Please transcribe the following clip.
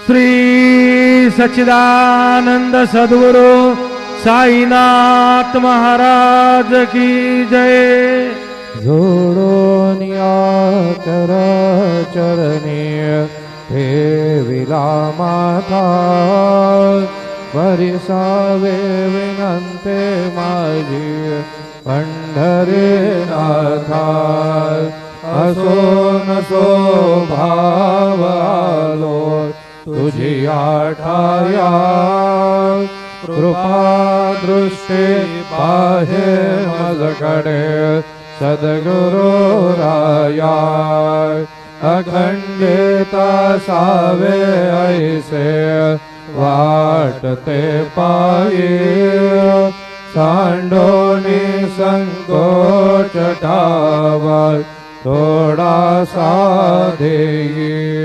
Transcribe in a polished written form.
श्री सच्चिदानंद सद्गुरु साईनाथ महाराज की जय। जोडून या कर चरणी ठेविला माथा, वरिसावे विनंते माझी पंढरीनाथा। असो नसो भाव आलो तुझी आठाया, कृपा दृष्टी पाहे मजकडे सद्गुरु राया। अखंडिता सावे ऐसे वाटते पायी, सांडोनी संकोच ठावा थोडासा देई।